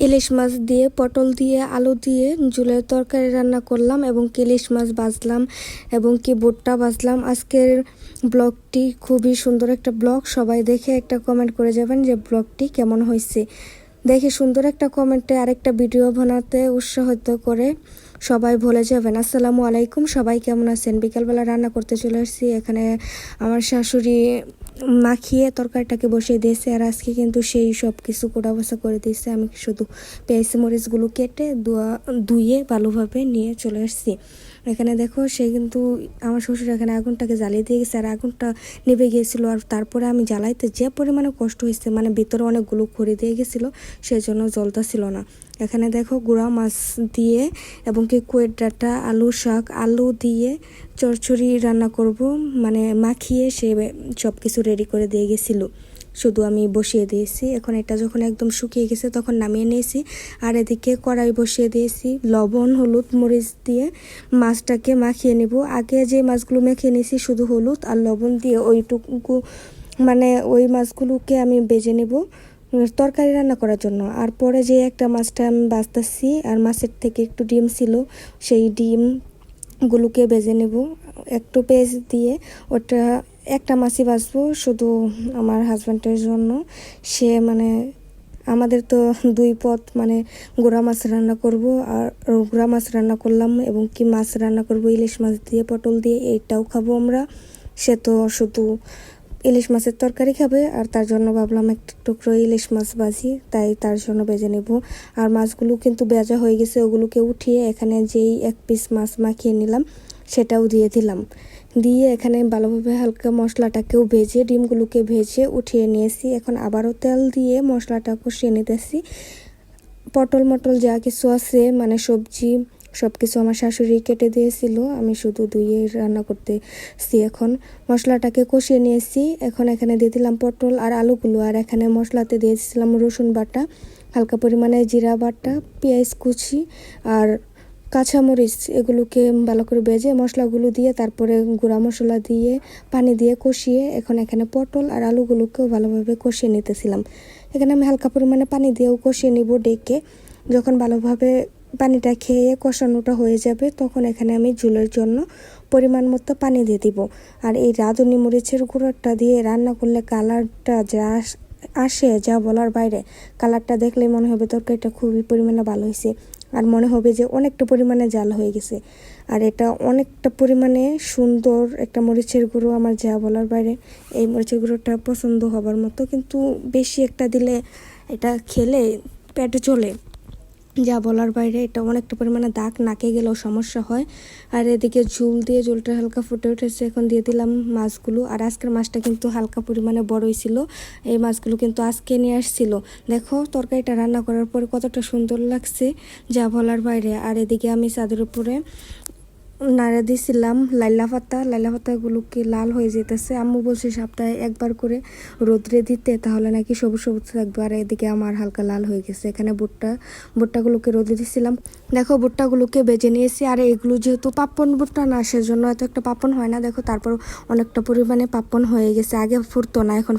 ইলিশ মাছ দিয়ে পটল দিয়ে আলু দিয়ে ঝোলের তরকারি রান্না করলাম এবং ইলিশ মাছ ভাজলাম এবং ভুট্টা ভাজলাম। আজকের ব্লগটি খুবই সুন্দর একটা ব্লগ। সবাই দেখে একটা কমেন্ট করে যাবেন যে ব্লগটি কেমন হয়েছে। দেখে সুন্দর একটা কমেন্টে আরেকটা ভিডিও বানাতে উৎসাহিত করে সবাই বলে যাবেন। আসসালামু আলাইকুম, সবাই কেমন আছেন? বিকালবেলা রান্না করতে চলে আসছি। এখানে আমার শাশুড়ি মাখিয়ে তরকারিটাকে বসিয়ে দিয়েছে আর আজকে কিন্তু সেই সব কিছু কোড়া বসা করে দিয়েছে। আমি শুধু পেঁয়াজ মরিচগুলো কেটে ধুয়ে ভালোভাবে নিয়ে চলে আসছি। এখানে দেখো সে কিন্তু আমার শ্বশুর এখানে আগুনটাকে জ্বালিয়ে দিয়ে গেছে আর আগুনটা নেভে গিয়েছিলো। আর তারপরে আমি জ্বালাইতে যে পরিমাণে কষ্ট হয়েছে, মানে ভিতরে অনেকগুলো খড়ি দিয়ে গেছিলো, সেই জন্য জ্বলতা ছিল না। এখানে দেখো গুঁড়া মাছ দিয়ে এবং কুয়ের ডাঁটা, আলু শাক, আলু দিয়ে চচ্চড়ি রান্না করব, মানে মাখিয়ে সে সব কিছু রেডি করে দিয়ে গেছিলো। শুধু আমি বসিয়ে দিয়েছি। এখন এটা যখন একদম শুকিয়ে গেছে তখন নামিয়ে নিয়েছি। আর এদিকে কড়াই বসিয়ে দিয়েছি, লবণ হলুদ মরিচ দিয়ে মাছটাকে মাখিয়ে নেব। আগে যে মাছগুলো মেখে নিয়েছি শুধু হলুদ আর লবণ দিয়ে, ওইটুকু মানে ওই মাছগুলোকে আমি ভেজে নেব তরকারি রান্না করার জন্য। আর পরে যে একটা মাছটা আমি ভাজতেছি আর মাছের থেকে একটু ডিম ছিল, সেই ডিমগুলোকে ভেজে নেব একটু পেঁয়াজ দিয়ে। ওটা একটা মাছই ভাজবো শুধু আমার হাজব্যান্ডের জন্য। সে মানে আমাদের তো দুই পদ, মানে গুঁড়া মাছ রান্না করব আর গুঁড়া মাছ রান্না করলাম এবং মাছ রান্না করব ইলিশ মাছ দিয়ে পটল দিয়ে, এইটাও খাবো আমরা। সে তো শুধু ইলিশ মাছের তরকারি খাবে আর তার জন্য ভাবলাম একটা টুকরো ইলিশ মাছ ভাজি, তাই তার জন্য ভেজে নেব। আর মাছগুলো কিন্তু ভেজা হয়ে গেছে, ওগুলোকে উঠিয়ে এখানে যেই এক পিস মাছ মাখিয়ে নিলাম সেটাও দিয়ে দিলাম। দিয়ে এখানে ভালোভাবে হালকা মশলাটাকেও ভেজে ডিমগুলোকে ভেজে উঠিয়ে নিয়েছি। এখন আবারও তেল দিয়ে মশলাটা কষিয়ে নিতেছি। পটল মটল যা কিছু আছে মানে সবজি সব কিছু আমার শাশুড়ি কেটে দিয়েছিল, আমি শুধু ধুয়ে রান্না করতেছি। এখন মশলাটাকে কষিয়ে নিয়েছি। এখন এখানে দিয়ে দিলাম পটল আর আলুগুলো। আর এখানে মশলাতে দিয়েছিলাম রসুন বাটা, হালকা পরিমাণে জিরা বাটা, পেঁয়াজ কুচি আর কাঁচামরিচ, এগুলোকে ভালো করে ভেজে মশলাগুলো দিয়ে তারপরে গুঁড়া মশলা দিয়ে পানি দিয়ে কষিয়ে এখন এখানে পটল আর আলুগুলোকেও ভালোভাবে কষিয়ে নিতেছিলাম। এখানে আমি হালকা পরিমাণে পানি দিয়েও কষিয়ে নিব ডেকে। যখন ভালোভাবে পানিটা খেয়ে কষানোটা হয়ে যাবে তখন এখানে আমি ঝোলের জন্য পরিমাণ মতো পানি দিয়ে দিব। আর এই রাঁধুনি মরিচের গুঁড়োটা দিয়ে রান্না করলে কালারটা যা আসে যা বলার বাইরে। কালারটা দেখলেই মনে হবে তরকারিটা খুবই পরিমাণে ভালো হয়েছে আর মনে হবে যে অনেকটা পরিমাণে জাল হয়ে গেছে। আর এটা অনেকটা পরিমাণে সুন্দর একটা মরিচের গুঁড়ো, আমার যা বলার বাইরে। এই মরিচের গুঁড়োটা পছন্দ হবার মতো, কিন্তু বেশি একটা দিলে এটা খেলে পেটে চলে, যা বলার বাইরে। এটা অনেকটা পরিমাণে দাগ নাকে গেলেও সমস্যা হয়। আর এদিকে ঝোলটা হালকা ফুটে উঠেছে। এখন দিয়ে দিলাম মাছগুলো। আর আজকের মাছটা কিন্তু হালকা পরিমাণে বড়ই ছিল। এই মাছগুলো কিন্তু আজকে নিয়ে আসছিল। দেখো তরকারিটা রান্না করার পরে কতটা সুন্দর লাগছে, যা বলার বাইরে। আর এদিকে আমি চাঁদের উপরে নাড়া দিয়েছিলাম লাইলা পাতাগুলোকে লাল হয়ে যেতেছে। আম্মু বলছে সপ্তাহে একবার করে রোদ্রে দিতে, তাহলে নাকি সবুজ সবুজ থাকবে। আর এদিকে আমার হালকা লাল হয়ে গেছে। এখানে ভুট্টাগুলোকে রোদে দিয়েছিলাম। দেখো ভুট্টাগুলোকে বেজে নিয়েছি। আর এগুলো যেহেতু পাপ্পন ভুট্টা না, সেজন্য এত একটা পাপ্পন হয় না। দেখো তারপর অনেকটা পরিমাণে পাপ্পন হয়ে গেছে। আগে ফুটতো না, এখন